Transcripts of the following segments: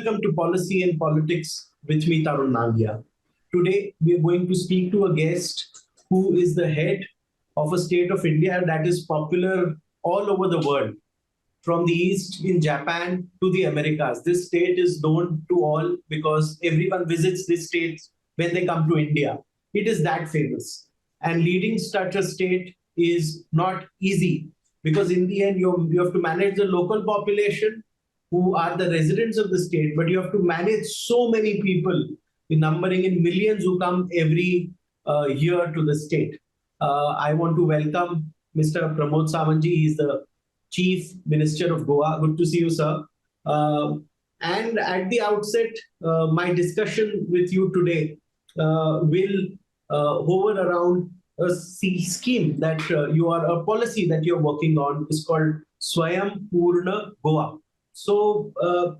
welcome to Policy and Politics with me, Tarun Nangia. Today, we are going to speak to a guest who is the head of a state of India that is popular all over the world, from the East in Japan to the Americas. This state is known to all because everyone visits this state when they come to India. It is that famous. And leading such a state is not easy because in the end, you have to manage the local population who are the residents of the state, but you have to manage so many people, numbering in millions who come every year to the state. I want to welcome Mr. Pramod Sawantji. He is the Chief Minister of Goa. Good to see you, sir. And at the outset, my discussion with you today will hover around a scheme that a policy that you're working on is called Swayam Purna Goa. So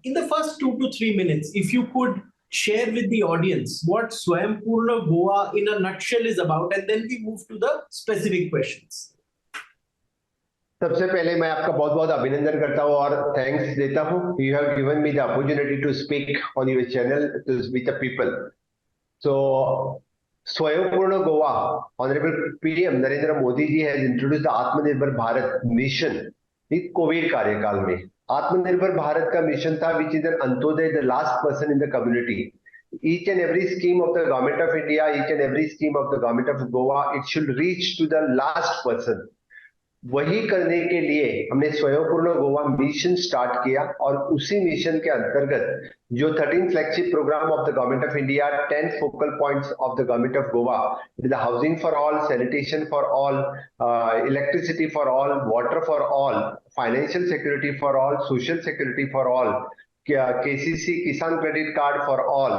in the first 2 to 3 minutes, if you could share with the audience what Swayam Purna Goa in a nutshell is about, and then we move to the specific questions. सबसे पहले मैं आपका बहुत बहुत अभिनंदन करता हूं और थैंक्स देता हूं. You have given me the opportunity to speak on your channel with the people. So Swayampurna Goa, honourable PM Narendra Modi ji has introduced the Atmanirbhar Bharat mission in Covid कार्यकाल में. आत्मनिर्भर भारत का मिशन था which is an Antyodaya, the last person in the community. Each and every scheme of the government of India, each and every scheme of the government of Goa, it should reach to the last person. वही करने के लिए हमने स्वयंपूर्ण Goa mission start किया और उसी mission के अंतर्गत जो 13 flagship programme of the government of India, 10 focal points of the government of Goa, the housing for all, sanitation for all, electricity for all, water for all, financial security for all, social security for all, KCC Kisan credit card for all.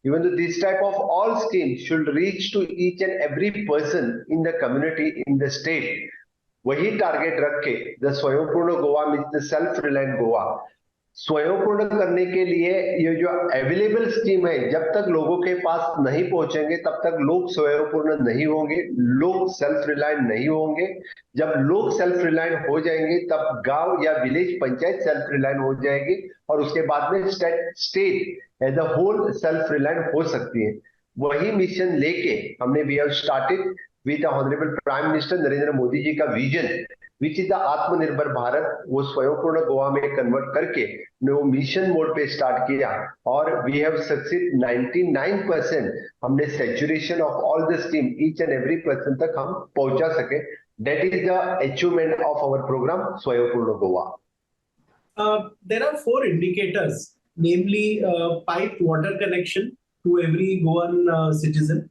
Even though this type of all schemes should reach to each and every person in the community, in the state. वही target रख के the Swayampurna Goa means the self reliant Goa. स्वयंपूर्ण करने के लिए ये जो available scheme है, जब तक लोगों के पास नहीं पहुंचेंगे तब तक लोग स्वयंपूर्ण नहीं होंगे, लोग सेल्फ रिलायंट नहीं होंगे. जब लोग सेल्फ रिलायंट हो जाएंगे तब गांव या विलेज पंचायत सेल्फ रिलायंट हो जाएगी और उसके बाद में state as a whole self reliant हो सकती है. वही मिशन लेके हमने we have started with the Honorable Prime Minister Narendra Modi ji का vision which is the Atmanirbhar Bharat. वो स्वयंपूर्ण गोवा में कन्वर्ट करके वो मिशन मोड पे स्टार्ट किया और वी हैव सक्सीड 99%. हमने saturation of all the scheme each and every person तक हम पहुंचा सके. That is the achievement of our programme Swayampurna Goa. There are 4 indicators, namely piped water connection to every Goan citizen,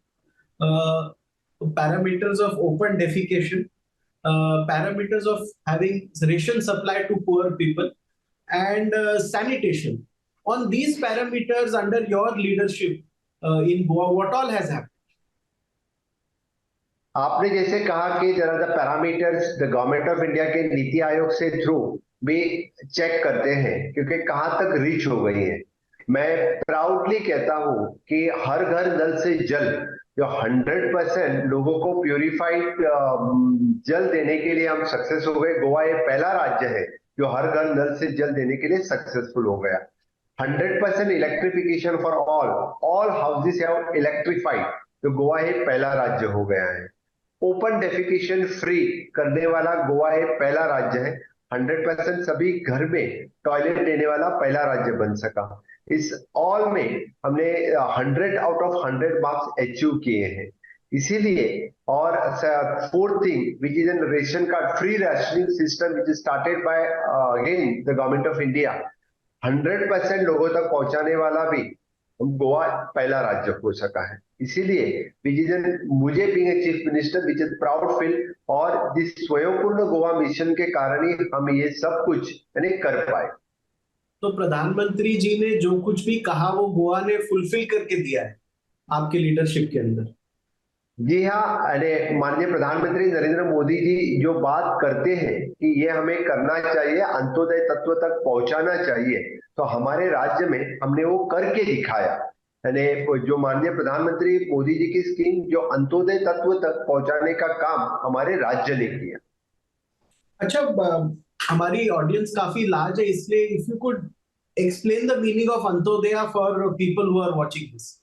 parameters of open defecation, parameters of having ration supply to poor people, and sanitation. On these parameters, under your leadership in Goa, what all has happened? आपने जैसे कहा कि जरा the parameters the government of India के नीति आयोग से through भी check करते हैं क्योंकि कहां तक रीच हो गई है. मैं प्राउडली कहता हूं कि हर घर नल से जल, जो 100% लोगों को प्यूरिफाइड जल देने के लिए हम सक्सेस हो गए. गोवा एक पहला राज्य है जो हर घर नल से जल देने के लिए सक्सेसफुल हो गया. 100% electrification for all houses have electrified, तो गोवा एक पहला राज्य हो गया है. ओपन डेफिकेशन फ्री करने वाला गोवा एक पहला राज्य है. 100% सभी घर में टॉयलेट देने वाला पहला राज्य बन सका. इस ऑल में हमने 100 आउट ऑफ 100 मार्क्स अचीव किए हैं. इसीलिए और fourth thing which is an ration card free rationing system which is started by again the government of India, 100% लोगों तक पहुंचाने वाला भी गोवा पहला राज्य हो सका है. इसीलिए विच इज एन मुझे being a chief minister which is proud feel और जिस स्वयंपूर्ण गोवा मिशन के कारण ही हम ये सब कुछ यानी कर पाए. तो प्रधानमंत्री जी ने जो कुछ भी कहा वो गोवा ने फुलफिल करके दिया है आपके लीडरशिप के अंदर. जी हाँ, अरे माननीय प्रधानमंत्री नरेंद्र मोदी जी जो बात करते हैं कि ये हमें करना चाहिए, अंत्योदय तत्व तक पहुंचाना चाहिए, तो हमारे राज्य में हमने वो करके दिखाया. यानी जो माननीय प्रधानमंत्री मोदी जी की स्कीम जो अंत्योदय तत्व तक पहुंचाने का काम हमारे राज्य ने किया. अच्छा, हमारी ऑडियंस काफी लार्ज है, इसलिए if you could explain the meaning of Antodaya for people who are watching this.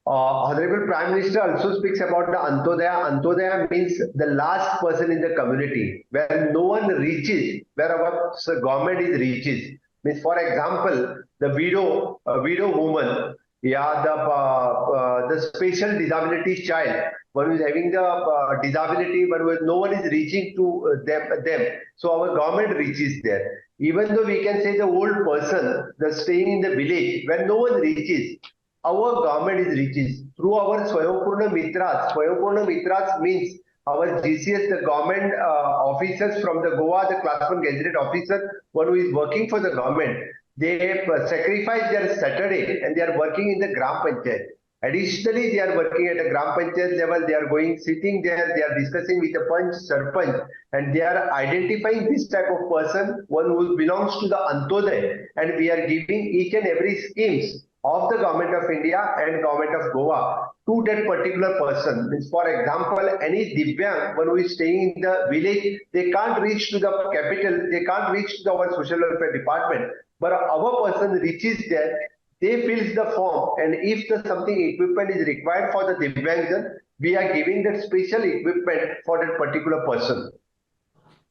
Honorable Prime Minister also speaks about the Antodaya. Antodaya means the last person in the community where no one reaches, where our government is reaches. Means, for example, the widow woman, yeah, the special disability child, one who is having the disability, but no one is reaching to them. So our government reaches there. Even though we can say the old person, the staying in the village where no one reaches, our government is reaches through our Swayambhurna Mitras. Swayambhurna Mitras means our GCS, the government officers from the Goa, the class 1 gazetted officer, one who is working for the government. They sacrifice their Saturday and they are working in the Gram Panchayat. Additionally, they are working at a Gram Panchayat level. They are going, sitting there, they are discussing with the Panch, Sarpanch, and they are identifying this type of person, one who belongs to the Antodaya, and we are giving each and every schemes of the government of India and government of Goa to that particular person. Means, for example, any Divyang, one who is staying in the village, they can't reach to the capital, they can't reach to our social welfare department, but our person reaches there, they fills the form, and if the something equipment is required for the Divyangjan, we are giving that special equipment for that particular person.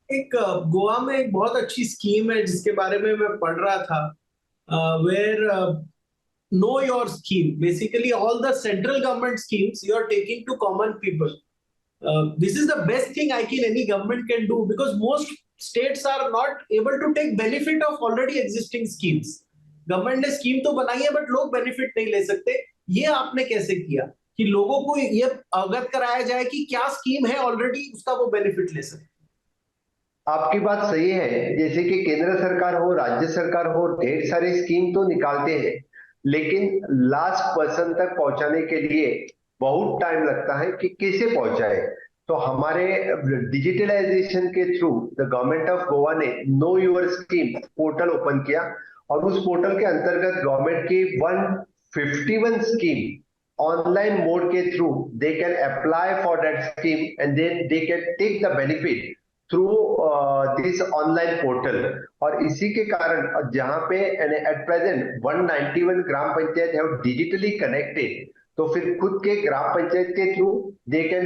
एक गोवा में एक बहुत अच्छी scheme है जिसके बारे में मैं पढ़ रहा था, where know your scheme. Basically, all the central government schemes you are taking to common people. This is the best thing any government can do, because most states are not able to take benefit of already existing schemes. Government ने scheme तो बनाई है but लोग benefit नहीं ले सकते. ये आपने कैसे किया कि लोगों को ये अवगत कराया जाए कि क्या स्कीम है ऑलरेडी, उसका वो बेनिफिट ले सके? आपकी बात सही है. जैसे कि केंद्र सरकार हो, राज्य सरकार हो, ढेर सारी स्कीम तो निकालते हैं, लेकिन लास्ट पर्सन तक पहुंचाने के लिए बहुत टाइम लगता है कि कैसे पहुंचाए. तो हमारे डिजिटलाइजेशन के through the government of Goa ने know your scheme portal open किया, और उस पोर्टल के अंतर्गत गवर्नमेंट की 151 स्कीम ऑनलाइन मोड के through they can apply for that scheme and then they can take the benefit through this online portal. और इसी के कारण जहां पे एट प्रेजेंट 191 ग्राम पंचायत है डिजिटली कनेक्टेड, तो फिर खुद के ग्राम पंचायत के थ्रू दे कैन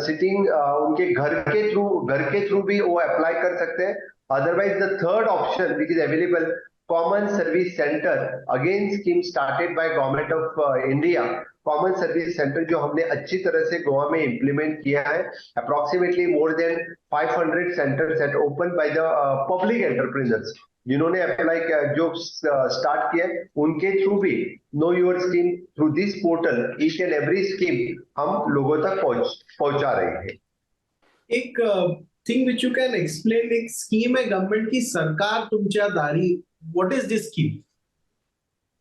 सिटिंग उनके घर के थ्रू भी वो अप्लाई कर सकते हैं. Otherwise the third option which is available, common service centre, again scheme started by government of India. Common service centre जो हमने अच्छी तरह से गोवा में इंप्लीमेंट किया है. Approximately more then 500 centres eight open by the public entrepreneurs, जिन्होंने apply किया, जो स्टार्ट किया, उनके थ्रू भी no your scheme through this portal each and every scheme हम लोगों तक पहुंचा रहे हैं. एक thing which you can explain, एक स्कीम है गवर्नमेंट की, सरकार तुमच्या दारी. What is this scheme?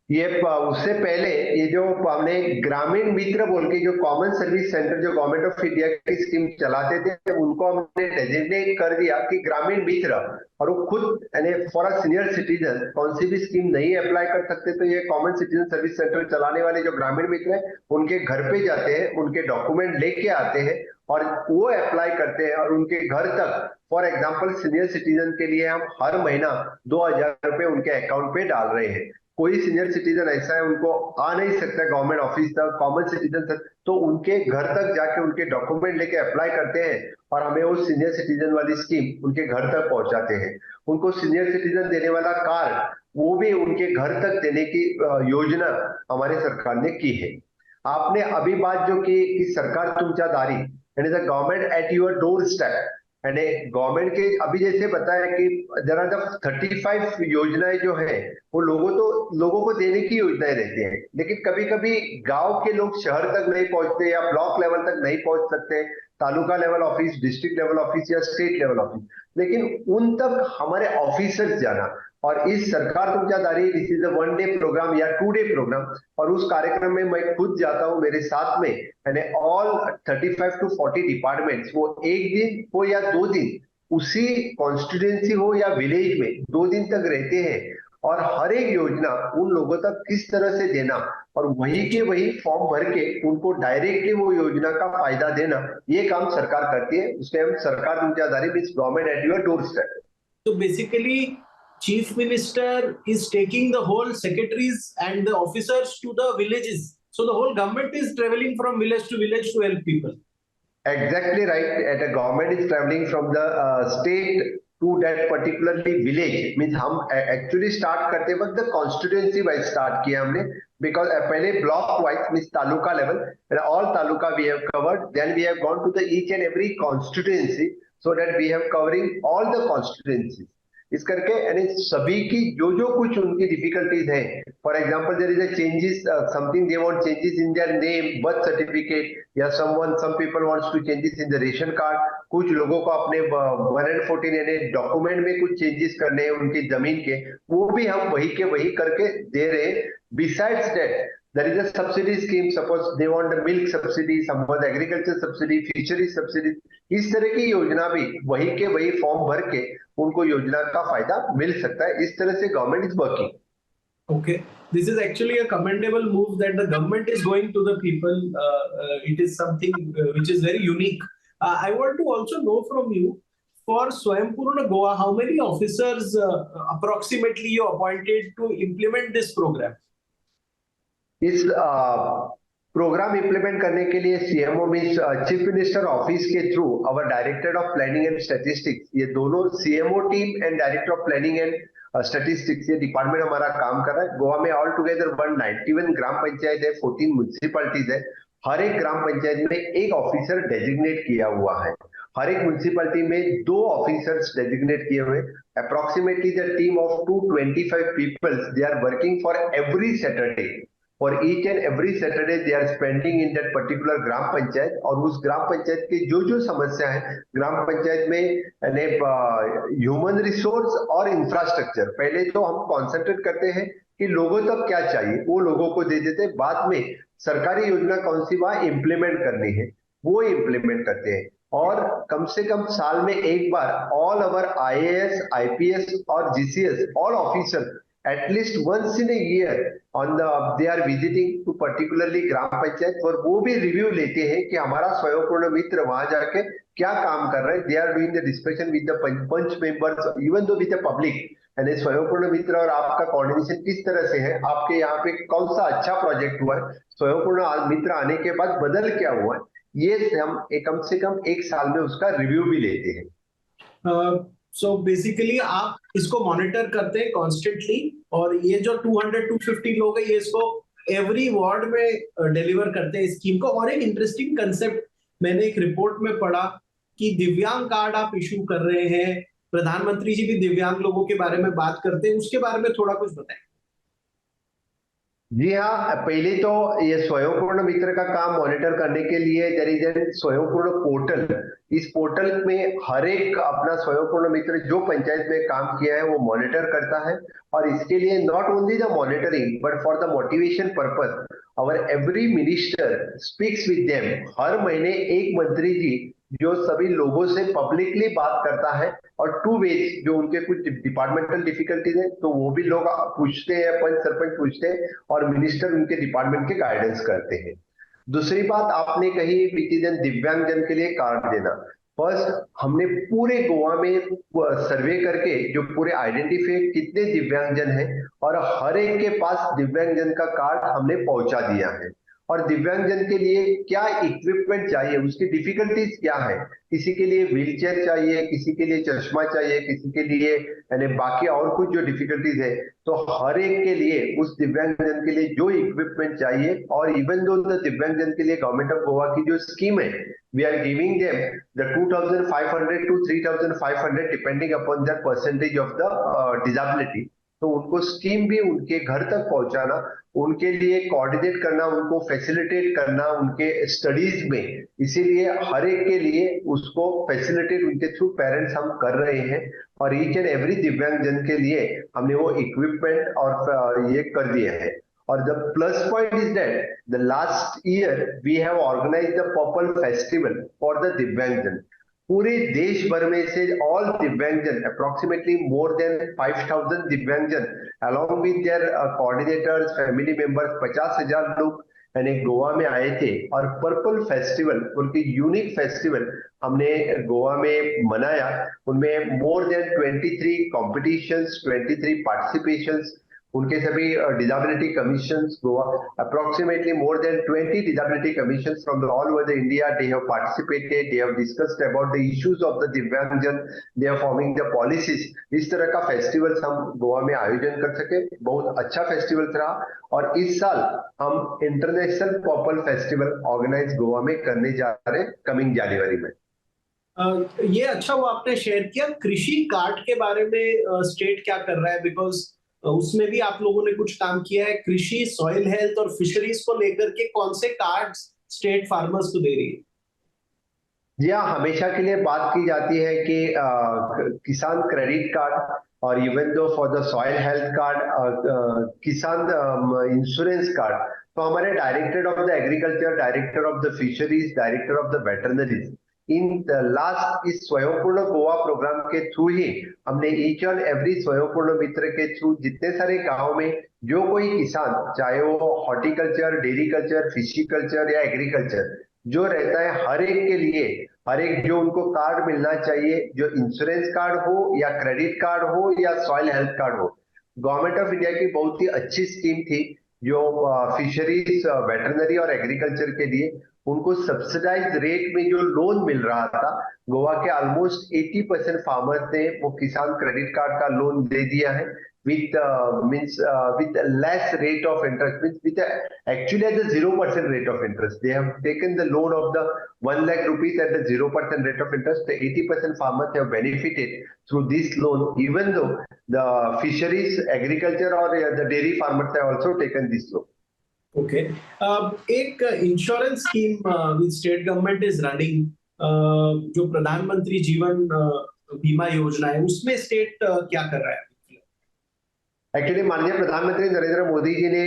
ये उससे पहले ये जो हमने ग्रामीण मित्र बोल के जो कॉमन सर्विस सेंटर जो गवर्नमेंट ऑफ इंडिया की स्कीम चलाते थे, उनको हमने डेजिग्नेट कर दिया कि ग्रामीण मित्र, और वो खुद यानी फॉर अ सीनियर सिटीजन कौन सी भी स्कीम नहीं अप्लाई कर सकते, तो ये कॉमन सिटीजन सर्विस सेंटर चलाने वाले जो ग्रामीण मित्र हैं उनके घर पे जाते हैं, उनके डॉक्यूमेंट लेके आते हैं और वो अप्लाई करते हैं, और उनके घर तक, फॉर एग्जाम्पल सीनियर सिटीजन के लिए हम हर महीना 2000 रुपए उनके अकाउंट पे डाल रहे हैं. कोई सीनियर सिटीजन ऐसा है उनको आ नहीं सकता गवर्नमेंट ऑफिस तक, कॉमन सिटीजन तक, तो उनके घर तक जाके उनके डॉक्यूमेंट लेके अप्लाई करते हैं और हमें वो सीनियर सिटीजन वाली स्कीम उनके घर तक पहुंचाते हैं. उनको सीनियर सिटीजन देने वाला कार्ड वो भी उनके घर तक देने की योजना हमारी सरकार ने की है. आपने अभी बात जो की कि सरकार तुमच्या दारी, यानी the government at your door step, यानी गवर्नमेंट के अभी जैसे बताया कि जरा जब 35 योजनाएं जो है वो लोगों को देने की योजनाएं रहती हैं, लेकिन कभी कभी गांव के लोग शहर तक नहीं पहुंचते या ब्लॉक लेवल तक नहीं पहुंच सकते, taluka level office, district level office या स्टेट लेवल ऑफिस, लेकिन उन तक हमारे ऑफिसर्स जाना. और इस Sarkar Tumchya Dari this is a 1 day programme या 2 डे प्रोग्राम, और उस कार्यक्रम में मैं खुद जाता हूं मेरे साथ में, यानी ऑल 35 to 40 डिपार्टमेंट्स, वो एक दिन हो या 2 दिन उसी कॉन्स्टिट्यूएंसी हो या विलेज में 2 दिन तक रहते हैं, और हर एक योजना उन लोगों तक किस तरह से देना और वही के वही फॉर्म भर के उनको डायरेक्टली वो योजना का फायदा देना, ये काम सरकार करती है. उसमें हम सरकार तुमच्या दारी means government at your door step. तो basically Chief Minister is taking the whole secretaries and the officers to the villages. So the whole government is traveling from village to village to help people. Exactly right. At a government is traveling from the state to that particularly village. Means हम actually start करते वक्त the constituency wise start किया हमने, because पहले block wise means taluka level and all taluka we have covered. Then we have gone to the each and every constituency so that we have covering all the constituencies. इस करके यानी सभी की जो जो कुछ उनकी डिफिकल्टीज है, for example there is a changes something they want changes in their name birth certificate, या some people wants to changes in the ration card, कुछ लोगों को अपने 114 यानी डॉक्यूमेंट में कुछ चेंजेस करने हैं उनकी जमीन के, वो भी हम वही के वही करके दे रहे हैं. Besides that there is a subsidy scheme, suppose they want the milk subsidy, some want agriculture subsidy, fishery subsidy, इस तरह की योजना भी वही के वही फॉर्म भर के उनको योजना का फायदा मिल सकता है. इस तरह से government is working. Okay, this is actually a commendable move that the government is going to the people. It is something which is very unique. I want to also know from you, for Swaympurna Goa, how many officers approximately you appointed to implement this program? इस programme implement करने के लिए CMO में chief minister office के through our director of planning and statistics, ये दोनों CMO team and director of planning and statistics, ये department हमारा काम कर रहा है. गोवा में ऑल टुगेदर 191 ग्राम पंचायत है, 14 म्युनिसिपैलिटीज है. हर एक ग्राम पंचायत में एक ऑफिसर डेजिग्नेट किया हुआ है. हर एक म्युनिसिपैलिटी में 2 ऑफिसर्स डेजिग्नेट किए हुए. Approximately the team of 225 peoples, they are working for every Saturday. For each and every Saturday they are spending in that particular ग्राम पंचायत, और उस ग्राम पंचायत की जो जो समस्या है ग्राम पंचायत में ह्यूमन रिसोर्स और इंफ्रास्ट्रक्चर, पहले तो हम कॉन्सेंट्रेट करते हैं कि लोगों तक क्या चाहिए वो लोगों को दे देते हैं. बाद में सरकारी योजना कौन सी वहां इम्प्लीमेंट करनी है वो इम्प्लीमेंट करते हैं. और कम से कम साल में एक बार ऑल अवर आईएएस, आईपीएस और GCS all officer at least once in a year on the they are visiting to particularly ग्राम पंचायत, और वो भी रिव्यू लेते हैं कि हमारा स्वयंपूर्ण मित्र वहां जाके क्या काम कर रहे हैं. They are doing the discussion with the panch members even though with the public. यानी स्वयंपूर्ण मित्र और आपका कोऑर्डिनेशन किस तरह से है, आपके यहाँ पे कौन सा अच्छा प्रोजेक्ट हुआ है, स्वयंपूर्ण मित्र आने के बाद बदल क्या हुआ है, ये हम कम से कम एक साल में उसका रिव्यू भी लेते हैं. सो बेसिकली आप इसको मॉनिटर करते हैं कॉन्स्टेंटली, और ये जो 200-250 लोग हैं ये इसको एवरी वार्ड में डिलीवर करते हैं स्कीम को. और एक इंटरेस्टिंग कंसेप्ट मैंने एक रिपोर्ट में पढ़ा कि दिव्यांग कार्ड आप इशू कर रहे हैं, प्रधानमंत्री जी भी दिव्यांग लोगों के बारे में बात करते हैं, उसके बारे में थोड़ा कुछ बताएं. जी हाँ, पहले तो ये स्वयंपूर्ण मित्र का काम मॉनिटर करने के लिए देयर इज एन स्वयंपूर्ण पोर्टल. इस पोर्टल में हर एक अपना स्वयंपूर्ण मित्र जो पंचायत में काम किया है वो मॉनिटर करता है. और इसके लिए not only the monitoring but for the motivation purpose our every minister speaks with them. हर महीने एक मंत्री जी जो सभी लोगों से पब्लिकली बात करता है, और 2 वेज जो उनके कुछ डिपार्टमेंटल डिफिकल्टीज है तो वो भी लोग पूछते हैं, पंच सरपंच पूछते हैं और मिनिस्टर उनके डिपार्टमेंट के गाइडेंस करते हैं. दूसरी बात आपने कही वितिजन दिव्यांगजन के लिए कार्ड देना. फर्स्ट हमने पूरे गोवा में सर्वे करके जो पूरे आइडेंटिफाई कितने दिव्यांगजन हैं और हर एक के पास दिव्यांगजन का कार्ड हमने पहुंचा दिया है. और दिव्यांगजन के लिए क्या इक्विपमेंट चाहिए, उसकी डिफिकल्टीज क्या है, किसी के लिए व्हीलचेयर चाहिए, किसी के लिए चश्मा चाहिए, किसी के लिए यानी बाकी और कुछ जो डिफिकल्टीज है, तो हर एक के लिए उस दिव्यांगजन के लिए जो इक्विपमेंट चाहिए. और इवन दो दिव्यांगजन के लिए गवर्नमेंट ऑफ गोवा की जो स्कीम है, we are giving them the 2500 to 3500 depending upon the percentage of the disability. तो उनको स्कीम भी उनके घर तक पहुंचाना, उनके लिए कोऑर्डिनेट करना, उनको फैसिलिटेट करना उनके स्टडीज में, इसीलिए हर एक के लिए उसको फैसिलिटेट उनके थ्रू पेरेंट्स हम कर रहे हैं. और ईच एंड एवरी दिव्यांगजन के लिए हमने वो इक्विपमेंट और ये कर दिए हैं. और the plus point is that the last year we have organised the purple festival for the divyangjan. पूरे देश भर में से ऑल दिव्यांगजन अप्रोक्सीमेटली मोर देन 5000 दिव्यांगजन along with their coordinators, family members, 50,000 लोग यानी गोवा में आए थे और पर्पल फेस्टिवल उनकी यूनिक फेस्टिवल हमने गोवा में मनाया। उनमें मोर देन 23 कॉम्पिटिशंस, 23 पार्टिसिपेशंस, उनके सभी disability commissions Goa, approximately more than 20 disability commissions from the all over the India, they have participated, they have discussed about the issues of the divyangjan, they are forming the policies. इस तरह का festival हम गोवा में आयोजन कर सके, बहुत अच्छा फेस्टिवल रहा। और इस साल हम international purple festival organise Goa में करने जा रहे हैं कमिंग जनवरी में। ये अच्छा वो आपने शेयर किया। कृषि कार्ड के बारे में स्टेट क्या कर रहा है, बिकॉज उसमें भी आप लोगों ने कुछ काम किया है। कृषि, सॉइल हेल्थ और फिशरीज को लेकर के कौन से कार्ड्स स्टेट फार्मर्स को दे रही है? जी हाँ, हमेशा के लिए बात की जाती है कि किसान क्रेडिट कार्ड और even though for the soil health card, Kisan insurance card, तो हमारे director of the agriculture, director of the fisheries, director of the veterinaries, in last इस स्वयंपूर्ण गोवा प्रोग्राम के थ्रू ही हमने ईच एंड एवरी स्वयंपूर्ण मित्र के थ्रू जितने सारे गांव में जो कोई किसान, चाहे वो हॉर्टिकल्चर, डेयरी कल्चर, फिशिकल्चर या एग्रीकल्चर जो रहता है, हर एक के लिए, हर एक जो उनको कार्ड मिलना चाहिए, जो इंश्योरेंस कार्ड हो या क्रेडिट कार्ड हो या सॉइल हेल्थ कार्ड हो। गवर्नमेंट ऑफ इंडिया की बहुत ही अच्छी स्कीम थी जो फिशरीज, वेटरनरी और एग्रीकल्चर के लिए उनको सब्सिडाइज रेट में जो लोन मिल रहा था, गोवा के ऑलमोस्ट 80% फार्मर्स ने वो किसान क्रेडिट कार्ड का लोन दे दिया है with means with a less rate of interest, means with actually at the 0% rate of interest. They have taken the loan of the 1 lakh rupees at the 0% rate of interest. The 80% farmers have benefited through this loan, even though the fisheries, agriculture or the dairy farmers have also taken this loan. Okay. एक insurance scheme state government is running, जो प्रधानमंत्री जीवन बीमा योजना है, उसमें state क्या कर रहा है? एक्चुअली माननीय प्रधानमंत्री नरेंद्र मोदी जी ने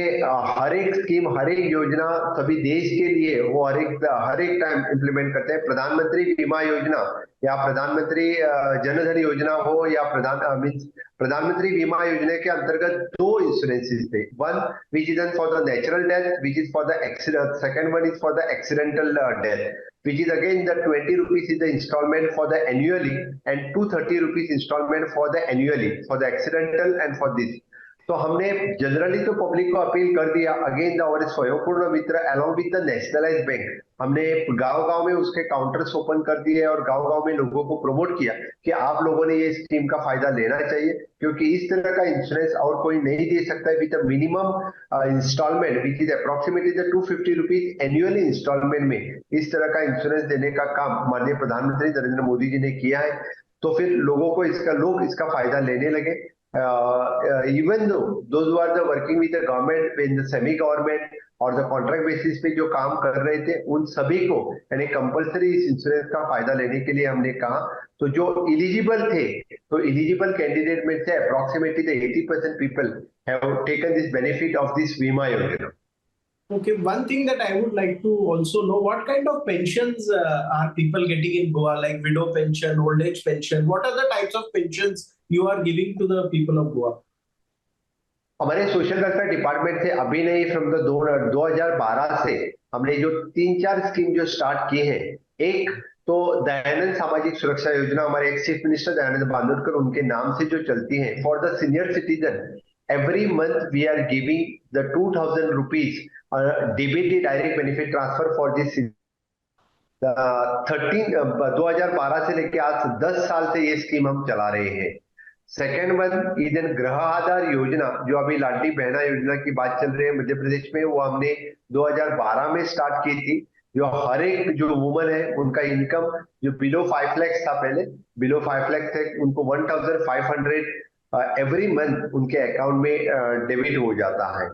हर एक स्कीम, हर एक योजना सभी देश के लिए वो हर एक टाइम इंप्लीमेंट करते हैं। प्रधानमंत्री बीमा योजना या प्रधानमंत्री जनधन योजना हो या प्रधानमंत्री बीमा योजना के अंतर्गत दो इंश्योरेंसेस थे। One which is for the natural death, which is for the accident, second one is for the accidental death, which is again the 20 rupees is the installment for the annually and 230 rupees installment for the annually for the accidental and for this। तो हमने generally तो public को appeal कर दिया, again the और Swayampurna Mitra along with the nationalised bank, हमने गांव-गांव में उसके काउंटर्स ओपन कर दिए और गांव-गांव में लोगों को प्रमोट किया कि आप लोगों ने ये स्कीम का फायदा लेना चाहिए, क्योंकि इस तरह का इंश्योरेंस और कोई नहीं दे सकता है with minimum instalment which is approximately the 250 rupees annually instalment में। इस तरह का इंश्योरेंस देने का काम माननीय प्रधानमंत्री नरेंद्र मोदी जी ने किया है, तो फिर लोग इसका फायदा लेने लगे। even though those who are the working with the government in the semi government और द कॉन्ट्रैक्ट बेसिस पे जो काम कर रहे थे, उन सभी को यानी कंपलसरी इस इंश्योरेंस का फायदा लेने के लिए हमने कहा। तो जो एलिजिबल थे, तो एलिजिबल कैंडिडेट में से approximately the 80% people have taken this benefit of this बीमा योजना। Okay, one thing that I would like to also know, what kind of pensions are people getting in Goa, like widow pension, old age pension? What are the types of pensions you are giving to the people of Goa? हमारे social welfare department से अभी नहीं, from the 2012 से हमने जो 3-4 scheme जो start की है। एक तो दयानंद सामाजिक सुरक्षा योजना, हमारे ex chief minister Dayanand Bandodkar उनके नाम से जो चलती है, for the senior citizen every month we are giving the 2000 rupees DBT direct benefit transfer for this 2012 से लेके आज 10 साल से ये स्कीम हम चला रहे हैं। सेकेंड वन इधर गृह आधार योजना, जो अभी लाडली बहना योजना की बात चल रही है मध्य प्रदेश में, वो हमने 2012 में स्टार्ट की थी। जो हर एक जो वुमन है उनका इनकम जो बिलो 5 लाख था, पहले बिलो 5 लाख थे, उनको 1500 एवरी मंथ उनके अकाउंट में डेबिट हो जाता है।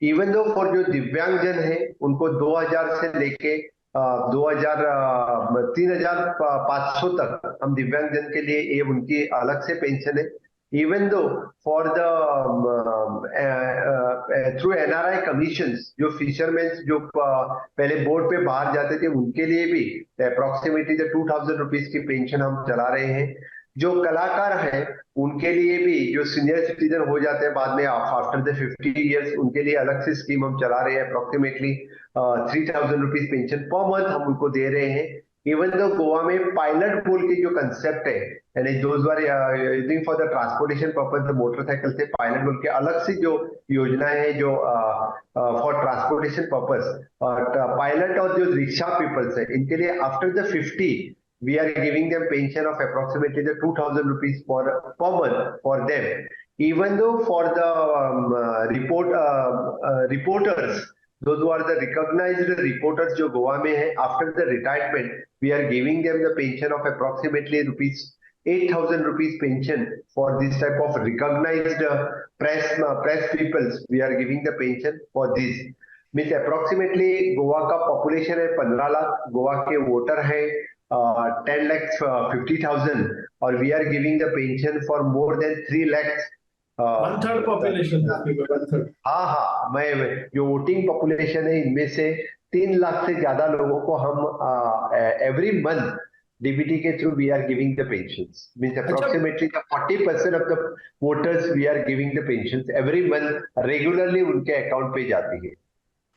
इवन दो फॉर जो दिव्यांगजन है उनको 2000 से लेके 3500 तक हम दिव्यांगजन के लिए ये उनकी अलग से पेंशन है। Even though for the through NRI commission, जो फिशरमैन जो पहले बोर्ड पे बाहर जाते थे उनके लिए भी अप्रोक्सीमेटली 2000 रुपीज की पेंशन हम चला रहे हैं। जो कलाकार हैं उनके लिए भी, जो सीनियर सिटीजन हो जाते हैं बाद में आफ्टर द 50 इयर्स, उनके लिए अलग से स्कीम हम चला रहे हैं approximately 3,000 rupees pension per month हम उनको दे रहे हैं। इवन तो गोवा में पायलट बोल के जो कंसेप्ट है, यानी those are using for the transportation purpose, motorcycle से पायलट बोल के अलग से जो योजना है जो फॉर ट्रांसपोर्टेशन पर्पज, पायलट और जो रिक्शा पीपल्स है इनके लिए after the 50 we are giving them pension of approximately the 2,000 rupees per month for them. Even though for the reporters, those who are the recognized reporters जो गोवा में है, after the retirement we are giving them the pension of approximately rupees 8,000 rupees pension for this type of recognized press peoples. We are giving the pension for this. Means approximately Goa का population है 15 लाख, गोवा के voter है 10,50,000 और we are giving the pension for more than 3 lakh. 1/3 population. हाँ हाँ, मैं जो voting population है इनमें से 3 लाख से ज्यादा लोगों को हम एवरी मंथ डीबीटी के through we are giving the pensions. Means approximately 40% of the voters we are giving the pensions every month, regularly उनके अकाउंट पे जाती है।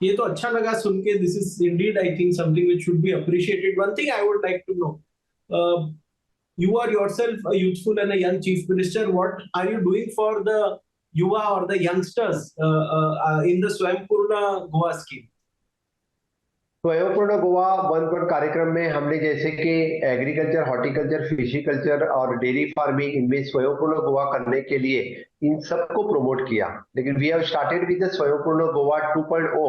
ये तो अच्छा लगा सुन के। This is indeed I think something which should be appreciated. One thing I would like to know, you are yourself a youthful and a young chief minister. What are you doing for the yuva or the youngsters in the Swaympurna Goa scheme? स्वयंपूर्ण गोवा 1 कार्यक्रम में हमने जैसे कि agriculture, horticulture, फिशिकल्चर और dairy farming, इनमें स्वयंपूर्ण गोवा करने के लिए इन सबको प्रमोट किया। लेकिन we have started with the Swayampurna Goa 2.0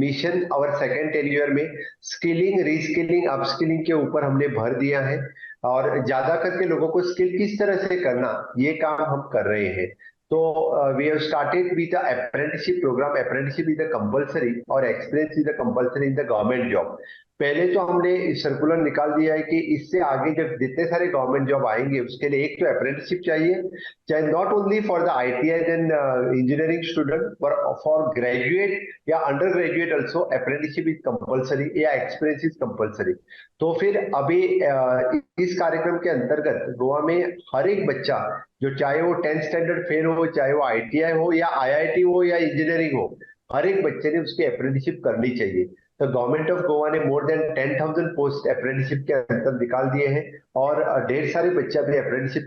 mission. और सेकेंड 10 ईयर में स्किलिंग, रीस्किलिंग, अपस्किलिंग के ऊपर हमने भर दिया है और ज्यादा करके लोगों को स्किल किस तरह से करना ये काम हम कर रहे हैं। तो we have started with the apprenticeship programme. Apprenticeship is the compulsory और experience is the compulsory in the government job. पहले तो हमने सर्कुलर निकाल दिया है कि इससे आगे जब जितने सारे गवर्नमेंट जॉब आएंगे उसके लिए एक तो अप्रेंटिसशिप चाहिए, चाहे not only for the ITI and engineering student पर फॉर ग्रेजुएट या under graduate also apprenticeship is compulsory या एक्सपीरियंस इज कंपलसरी। तो फिर अभी इस कार्यक्रम के अंतर्गत गोवा में हर एक बच्चा जो चाहे वो 10th स्टैंडर्ड फेल हो, चाहे वो आईटीआई हो या आईआईटी हो या इंजीनियरिंग हो, हर एक बच्चे ने उसकी अप्रेंटिसशिप करनी चाहिए। तो गवर्नमेंट ऑफ गोवा ने मोर देन 10,000 पोस्ट अप्रेंटिसशिप के अंदर निकाल दिए हैं और ढेर सारे बच्चे अभी अप्रेंटिसशिप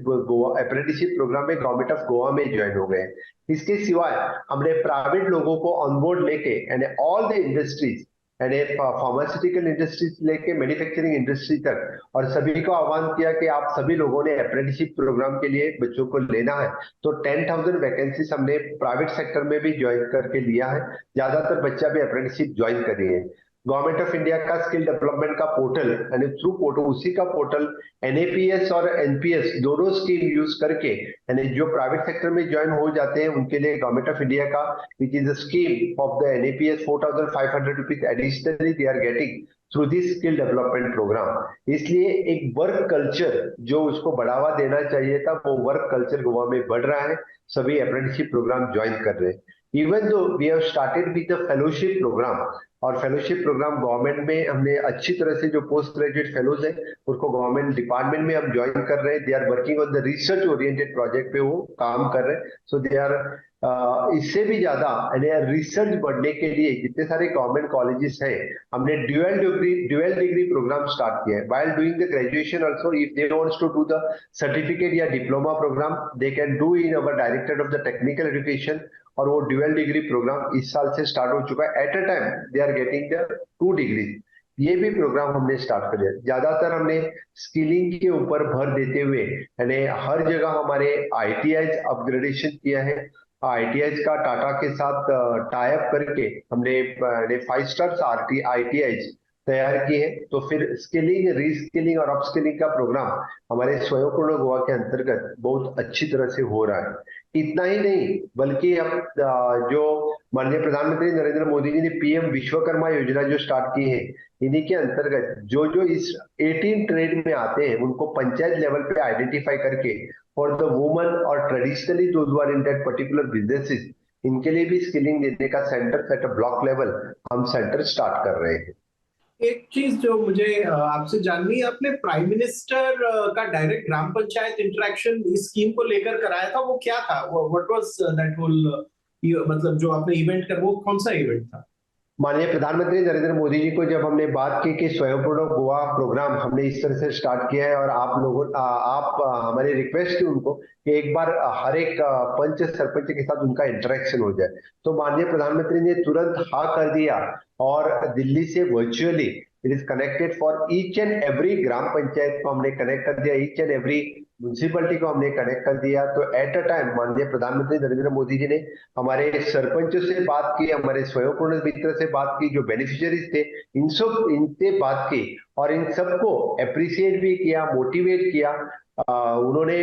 प्रोग्राम में गवर्नमेंट ऑफ गोवा में ज्वाइन हो गए। इसके सिवाय हमने प्राइवेट लोगों को ऑनबोर्ड लेके यानी ऑल द इंडस्ट्रीज यानी फार्मास्यूटिकल इंडस्ट्रीज लेके मैन्युफैक्चरिंग इंडस्ट्री तक, और सभी को आह्वान किया कि आप सभी लोगों ने अप्रेंटिसशिप प्रोग्राम के लिए बच्चों को लेना है। तो 10,000 वैकेंसीज हमने प्राइवेट सेक्टर में भी ज्वाइन करके लिया है। ज्यादातर बच्चा भी अप्रेंटिसशिप ज्वाइन कर रही है। गवर्नमेंट ऑफ इंडिया का स्किल डेवलपमेंट का पोर्टल यानी थ्रू पोर्टल, उसी का पोर्टल एनएपीएस और एनपीएस दोनों स्कीम यूज करके यानी जो प्राइवेट सेक्टर में ज्वाइन हो जाते हैं उनके लिए गवर्नमेंट ऑफ इंडिया का which is the scheme of the NAPS 4,500 rupees additionally they are getting through this skill development programme. इसलिए एक वर्क कल्चर जो उसको बढ़ावा देना चाहिए था वो वर्क कल्चर गोवा में बढ़ रहा है। सभी अप्रेंटिसशिप प्रोग्राम ज्वाइन कर रहे हैं। Even though we have started with the fellowship programme, और फेलोशिप प्रोग्राम गवर्नमेंट में हमने अच्छी तरह से जो पोस्ट ग्रेजुएट फेलोज है उसको गवर्नमेंट डिपार्टमेंट में हम ज्वाइन कर रहे हैं। They are working on the research oriented project पे वो काम कर रहे हैं। सो दे आर इससे भी ज्यादा रिसर्च बढ़ने के लिए जितने सारे गवर्नमेंट कॉलेजेस हैं हमने ड्यूअल डिग्री प्रोग्राम स्टार्ट किया है। While doing the graduation also if they wants to do the certificate या diploma programme they can do in our directorate of the technical education, और वो ड्यूअल डिग्री प्रोग्राम इस साल से start हो चुका है। At a time they are getting the 2 degrees. ये भी प्रोग्राम हमने स्टार्ट कर दिया। ज्यादातर हमने स्किलिंग के ऊपर भर देते हुए यानी हर जगह हमारे आईटीआई अपग्रेडेशन किया है। आईटीआई का टाटा के साथ टाई अप करके हमने 5 स्टार्स आईटीआई तैयार किए हैं। तो फिर स्किलिंग, रीस्किलिंग और अपस्किलिंग का प्रोग्राम हमारे स्वयंपूर्ण गोवा के अंतर्गत बहुत अच्छी तरह से हो रहा है। इतना ही नहीं बल्कि अब जो माननीय प्रधानमंत्री नरेंद्र मोदी जी ने पीएम विश्वकर्मा योजना जो स्टार्ट की है, इन्हीं के अंतर्गत जो इस 18 ट्रेड में आते हैं उनको पंचायत लेवल पे आइडेंटिफाई करके फॉर द वुमन और traditionally those who are in that particular businesses, इनके लिए भी स्किलिंग देने का सेंटर एट ब्लॉक लेवल हम सेंटर स्टार्ट कर रहे हैं। एक चीज जो मुझे आपसे जाननी है, आपने प्राइम मिनिस्टर का डायरेक्ट ग्राम पंचायत इंटरेक्शन इस स्कीम को लेकर कराया था, वो क्या था? व्हाट वाज दैट होल मतलब जो आपने इवेंट कर, वो कौन सा इवेंट था? माननीय प्रधानमंत्री नरेंद्र मोदी जी को जब हमने बात की कि स्वयंपूर्ण गोवा प्रोग्राम हमने इस तरह से स्टार्ट किया है और आप लोगों हमारी रिक्वेस्ट थी उनको कि एक बार हर एक पंच सरपंच के साथ उनका इंटरेक्शन हो जाए, तो माननीय प्रधानमंत्री ने तुरंत हाँ कर दिया और दिल्ली से virtually it is connected for each and every gram panchayat को हमने कनेक्ट कर दिया, ईच एंड एवरी म्यूनसिपलिटी को हमने कनेक्ट कर दिया। तो एट अ टाइम माननीय प्रधानमंत्री नरेंद्र मोदी जी ने हमारे सरपंचों से बात की, हमारे स्वयंपूर्ण मित्र से बात की, जो बेनिफिशियरीज थे इनसे बात की और इन सबको अप्रिशिएट भी किया, मोटिवेट किया। उन्होंने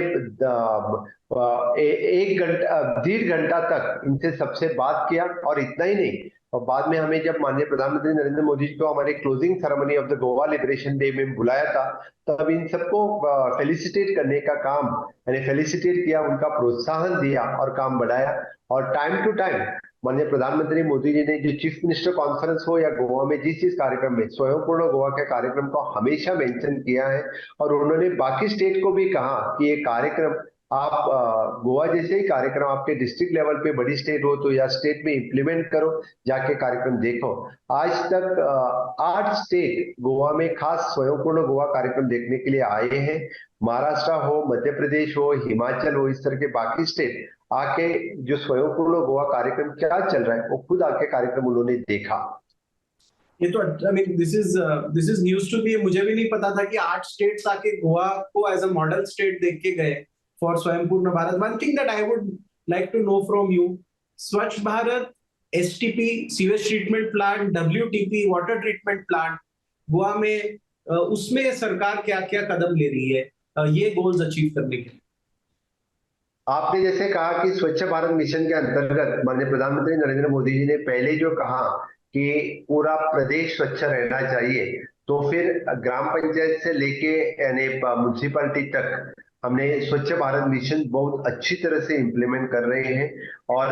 1 घंटा 1.5 घंटा तक इनसे सबसे बात किया और इतना ही नहीं, और बाद में हमें जब माननीय प्रधानमंत्री नरेंद्र मोदी जी को हमारे closing ceremony of the Goa liberation day में बुलाया था, तब इन सबको फेलिसिटेट करने का काम, यानी फेलिसिटेट किया, उनका प्रोत्साहन दिया और काम बढ़ाया। और टाइम टू टाइम माननीय प्रधानमंत्री मोदी जी ने जो चीफ मिनिस्टर कॉन्फ्रेंस हो या गोवा में जिस कार्यक्रम में स्वयंपूर्ण गोवा के कार्यक्रम को हमेशा मेंशन किया है और उन्होंने बाकी स्टेट को भी कहा कि ये कार्यक्रम आप गोवा जैसे ही कार्यक्रम आपके डिस्ट्रिक्ट लेवल पे बड़ी स्टेट हो तो या स्टेट में इंप्लीमेंट करो, जाके कार्यक्रम देखो। आज तक 8 स्टेट गोवा में खास स्वयंपूर्ण गोवा कार्यक्रम देखने के लिए आए हैं। महाराष्ट्र हो, मध्य प्रदेश हो, हिमाचल हो, इस तरह के बाकी स्टेट आके जो स्वयंपूर्ण गोवा कार्यक्रम क्या चल रहा है वो खुद आके कार्यक्रम उन्होंने देखा। ये तो I mean this is news to me, मुझे भी नहीं पता था कि 8 स्टेट्स आके गोवा को एज अ मॉडल स्टेट देख के गए for Swayampurna Bharat. One thing that I would like to know from you, Swachh Bharat, STP sewage treatment plant, WTP water treatment plant Goa में, उसमें सरकार क्या क्या कदम ले रही है ये गोल्स अचीव करने के लिए? आपने जैसे कहा कि स्वच्छ भारत मिशन के अंतर्गत माननीय प्रधानमंत्री नरेंद्र मोदी जी ने पहले जो कहा कि पूरा प्रदेश स्वच्छ रहना चाहिए, तो फिर ग्राम पंचायत से लेके यानी म्यूनसिपैलिटी तक हमने स्वच्छ भारत मिशन बहुत अच्छी तरह से इम्प्लीमेंट कर रहे हैं। और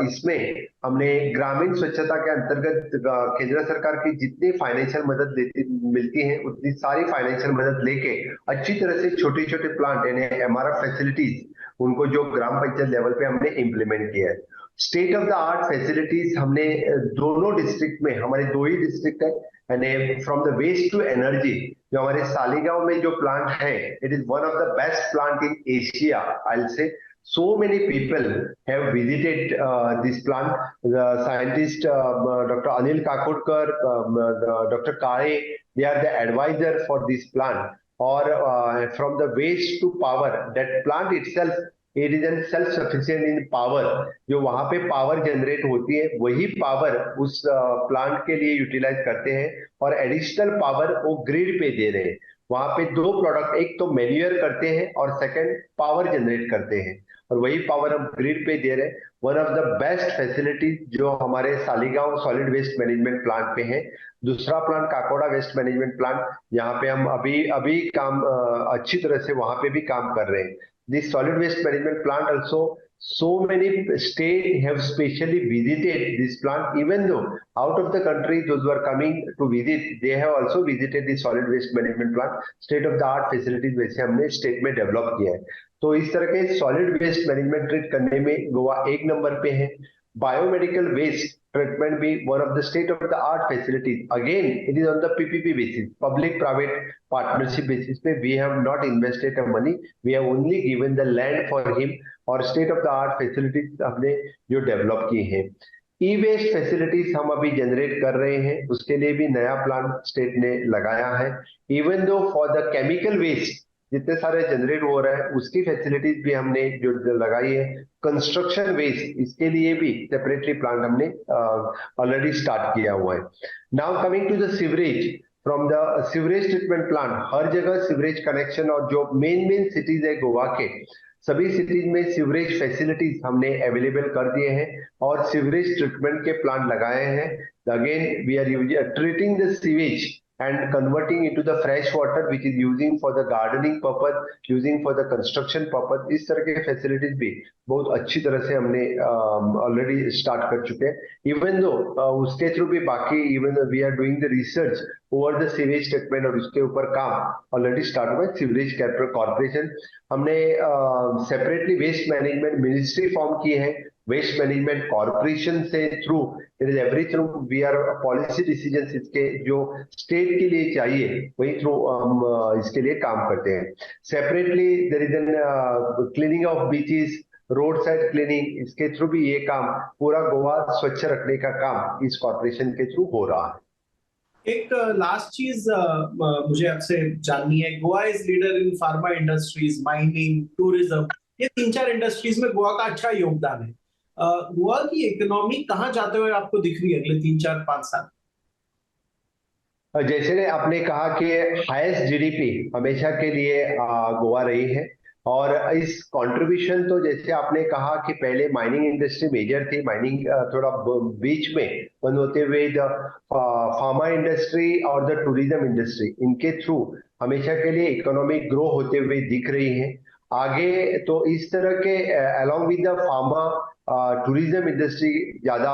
इसमें हमने ग्रामीण स्वच्छता के अंतर्गत केंद्र सरकार की जितनी फाइनेंशियल मदद मिलती है उतनी सारी फाइनेंशियल मदद लेके अच्छी तरह से छोटे छोटे प्लांट यानी एमआरएफ फैसिलिटीज उनको जो ग्राम पंचायत लेवल पे हमने इम्प्लीमेंट किया है। State of the art facilities हमने दोनों डिस्ट्रिक्ट में, हमारे 2 ही डिस्ट्रिक्ट है, यानी from the waste to energy जो हमारे सालीगांव में जो प्लांट है, it is one of the best plant in Asia I will say. So many people have visited this plant. The scientist Dr. Anil Kakodkar, Dr. Kare, they are the advisor for this plant. Or from the waste to power, that plant itself it is self sufficient in power। जो वहां पे power generate होती है वही power उस plant के लिए utilise करते हैं और एडिशनल पावर वो ग्रिड पे दे रहे हैं। वहां पे 2 प्रोडक्ट, एक तो मैन्यूअर करते हैं और सेकंड पावर जनरेट करते हैं और वही पावर हम ग्रिड पे दे रहे हैं। One of the best facilities जो हमारे Saligao solid waste management plant पे है। दूसरा plant Cacora waste management plant, यहाँ पे हम अभी अभी काम अच्छी तरह से वहां पे भी काम कर रहे हैं। This solid waste management plant also, so many states have specially visited this plant, even though out of the country those who are coming to visit they have also visited the solid waste management plant। state of the art facilities वैसे हमने state में develop किया है। तो इस तरह के solid waste management treat करने में गोवा 1 नंबर पे है। बायोमेडिकल वेस्ट ट्रीटमेंट भी one of the state of the art facilities, again it is on the PPP basis, public private partnership basis पे। We have not invested a money, we have only given the land for him और state of the art facilities हमने जो develop की है। ई waste facilities हम अभी generate कर रहे हैं, उसके लिए भी नया प्लान स्टेट ने लगाया है। Even though for the chemical waste जितने सारे जनरेट हो रहा है उसकी फैसिलिटीज भी हमने जो लगाई है। कंस्ट्रक्शन वेस्ट इसके लिए भी सेपरेटली प्लांट हमने ऑलरेडी स्टार्ट किया हुआ है। Now coming to the sewerage, from the sewerage treatment plant हर जगह सीवरेज कनेक्शन और जो मेन सिटीज है गोवा के सभी सिटीज में सीवरेज फैसिलिटीज हमने अवेलेबल कर दिए हैं और सीवरेज ट्रीटमेंट के प्लांट लगाए हैं। Again we are treating the sewage and converting into the fresh water which is using for the gardening purpose, using for the construction purpose। इस तरह के फैसिलिटीज भी बहुत अच्छी तरह से हमने ऑलरेडी स्टार्ट कर चुके हैं। इवन दो उसके थ्रू भी बाकी even we are doing the research over the sewage treatment और उसके ऊपर काम ऑलरेडी स्टार्ट हुआ है। सीवरेज कॉर्पोरेशन हमने separately waste management ministry form की है, वेस्ट मैनेजमेंट कॉर्पोरेशन से through it is everything we are policy decisions इसके जो स्टेट के लिए चाहिए वही थ्रू हम इसके लिए काम करते हैं। Separately there is an cleaning of beaches, road side cleaning, इसके थ्रू भी ये काम पूरा गोवा स्वच्छ रखने का काम इस कॉर्पोरेशन के थ्रू हो रहा है। एक लास्ट चीज मुझे आपसे जाननी है, Goa is leader in pharma industries, mining, tourism, ये 3-4 इंडस्ट्रीज में गोवा का अच्छा योगदान है। गोवा की इकोनॉमी कहाँ जाते हुए आपको दिख रही है अगले 3-4-5 साल? जैसे आपने कहा कि हाईएस्ट जीडीपी हमेशा के लिए गोवा रही है और इस कंट्रीब्यूशन तो जैसे आपने कहा कि पहले माइनिंग इंडस्ट्री मेजर थी, माइनिंग थोड़ा बीच में बंद होते हुए फार्मा इंडस्ट्री और द टूरिज्म इंडस्ट्री इनके थ्रू हमेशा के लिए इकोनॉमिक ग्रो होते हुए दिख रही है। आगे तो इस तरह के along with the pharma tourism industry ज्यादा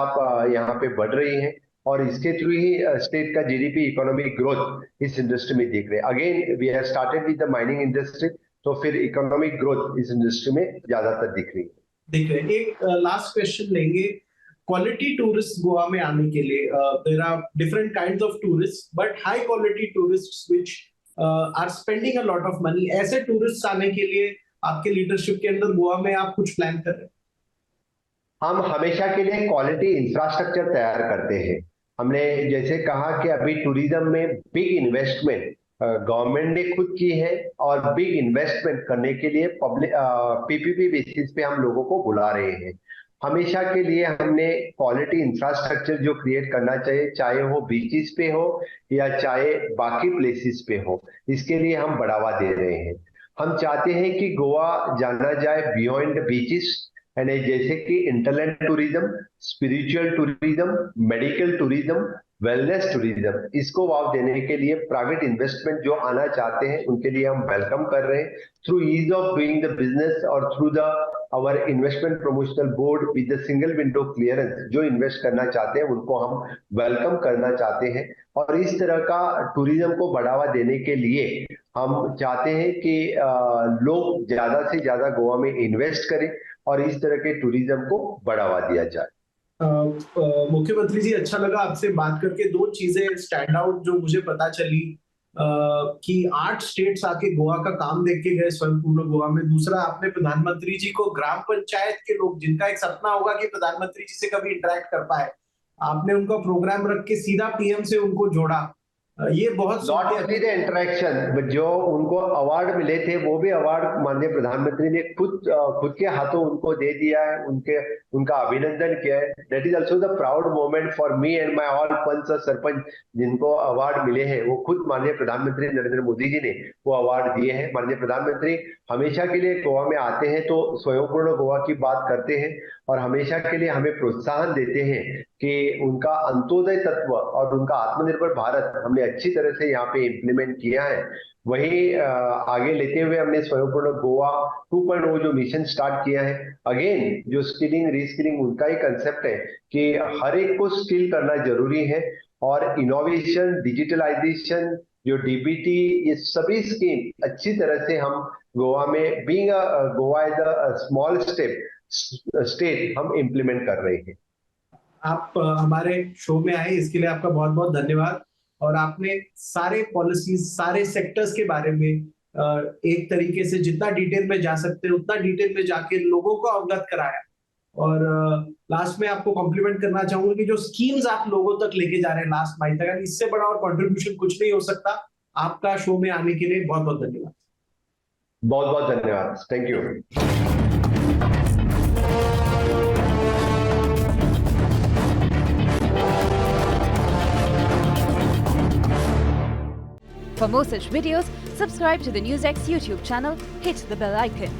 यहाँ पे बढ़ रही है और इसके थ्रू ही स्टेट का जीडीपी इकोनॉमिक ग्रोथ इस इंडस्ट्री में देख रहे हैं। Again we have started with the mining industry, तो फिर इकोनॉमिक ग्रोथ इस इंडस्ट्री में ज्यादातर दिख रही है। एक लास्ट क्वेश्चन लेंगे। क्वालिटी टूरिस्ट गोवा में आने के लिए there are different kinds of tourist but high quality tourists which are spending a lot of money, ऐसे टूरिस्ट आने के लिए आपके लीडरशिप के अंदर गोवा में आप कुछ प्लान कर रहे हैं? हम हमेशा के लिए क्वालिटी इंफ्रास्ट्रक्चर तैयार करते हैं। हमने जैसे कहा कि अभी टूरिज्म में बिग इन्वेस्टमेंट गवर्नमेंट ने खुद की है और बिग इन्वेस्टमेंट करने के लिए पब्लिक पीपीपी बेसिस पे हम लोगों को बुला रहे हैं। हमेशा के लिए हमने क्वालिटी इंफ्रास्ट्रक्चर जो क्रिएट करना चाहिए, चाहे वो बीचेस पे हो या चाहे बाकी प्लेसेस पे हो, इसके लिए हम बढ़ावा दे रहे हैं। हम चाहते हैं कि गोवा जाना जाए बियॉन्ड बीचेस एंड जैसे कि hinterland tourism, spiritual tourism, medical tourism, wellness tourism, इसको वाव देने के लिए प्राइवेट इन्वेस्टमेंट जो आना चाहते हैं उनके लिए हम वेलकम कर रहे हैं through ease of doing the business और through the our investment promotional board with the single window clearance. जो इन्वेस्ट करना चाहते हैं उनको हम वेलकम करना चाहते हैं और इस तरह का टूरिज्म को बढ़ावा देने के लिए हम चाहते हैं कि लोग ज्यादा से ज्यादा गोवा में इन्वेस्ट करें और इस तरह के टूरिज्म को बढ़ावा दिया जाए। मुख्यमंत्री जी, अच्छा लगा आपसे बात करके। 2 चीजें स्टैंड आउट जो मुझे पता चली कि 8 स्टेट्स आके गोवा का काम देख के गए स्वयं पूर्ण गोवा में। दूसरा, आपने प्रधानमंत्री जी को ग्राम पंचायत के लोग जिनका एक सपना होगा कि प्रधानमंत्री जी से कभी इंटरेक्ट कर पाए, आपने उनका प्रोग्राम रख के सीधा पीएम से उनको जोड़ा। ये बहुत नॉट ओनली द इंटरेक्शन, जो उनको अवार्ड मिले थे वो भी अवार्ड माननीय प्रधानमंत्री ने खुद के हाथों उनको दे दिया है, उनका अभिनंदन किया है। That is also the proud moment for me and my all panch और सरपंच जिनको अवार्ड मिले हैं, वो खुद माननीय प्रधानमंत्री नरेंद्र मोदी जी ने वो अवार्ड दिए हैं। माननीय प्रधानमंत्री हमेशा के लिए गोवा में आते हैं तो स्वयंपूर्ण गोवा की बात करते हैं और हमेशा के लिए हमें प्रोत्साहन देते हैं कि उनका अंत्योदय तत्व और उनका आत्मनिर्भर भारत हमने अच्छी तरह से यहाँ पे इम्प्लीमेंट किया है। वही आगे लेते हुए हमने स्वयंपूर्ण गोवा 2.0 जो मिशन स्टार्ट किया है। अगेन जो स्किलिंग रीस्किलिंग उनका ही कंसेप्ट है कि हर एक को स्किल करना जरूरी है और इनोवेशन, डिजिटलाइजेशन, जो डीबीटी, ये सभी स्कीम अच्छी तरह से हम गोवा में being Goa is a small state हम इम्प्लीमेंट कर रहे हैं। आप हमारे शो में आए इसके लिए आपका बहुत बहुत धन्यवाद। और आपने सारे पॉलिसीज, सारे सेक्टर्स के बारे में एक तरीके से जितना डिटेल में जा सकते हैं उतना डिटेल में जाके लोगों को अवगत कराया। और लास्ट में आपको कॉम्प्लीमेंट करना चाहूंगा कि जो स्कीम्स आप लोगों तक लेके जा रहे हैं लास्ट माइल तक, इससे बड़ा और कंट्रीब्यूशन कुछ नहीं हो सकता। आपका शो में आने के लिए बहुत बहुत धन्यवाद। बहुत बहुत धन्यवाद, thank you. For more such videos, subscribe to the NewsX YouTube channel, hit the bell icon.